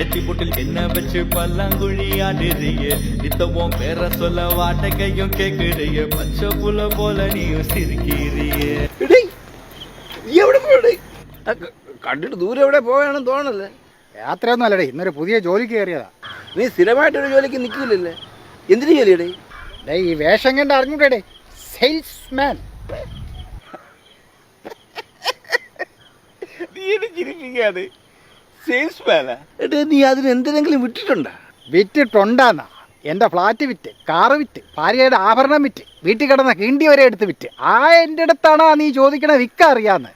நெத்திப்புட்டில் என்ன வச்சு பல்லாங்குழி ஆடுறிய நித்தவும் பேர சொல்ல வாடகையும் கேக்குறிய பச்சை புல போல நீயும் சிரிக்கிறிய എവിടെ പോടേ കണ്ടിട്ട് ദൂരെ എവിടെ പോയാണെന്ന് തോന്നല്ലേ? യാത്രയൊന്നും അല്ലടേ, ഇന്നൊരു പുതിയ ജോലിക്ക് കയറിയതാ. നീ സ്ഥിരമായിട്ടൊരു ജോലിക്ക് നിൽക്കില്ലല്ലേ? എന്തിനു ജോലിയടേ? ഡേ ഈ വേഷം കണ്ട് അറിഞ്ഞൂടേ, സെയിൽസ്മാൻ. നീ എന്നെ ചിരിപ്പിക്കാതെ സെയിൽസ്മാനാ? എടേ നീ അതിന് എന്തിനെങ്കിലും വിട്ടിട്ടുണ്ടോ? വിറ്റിട്ടുണ്ടാന്നാ? എൻ്റെ ഫ്ലാറ്റ് വിറ്റ്, കാറ് വിറ്റ്, ഭാര്യയുടെ ആഭരണം വിറ്റ്, വീട്ടിൽ കിടന്ന കിണ്ടി വരെ എടുത്ത് വിറ്റ്. എൻ്റെ അടുത്താണോ നീ ചോദിക്കണ വിൽക്ക അറിയാന്ന്?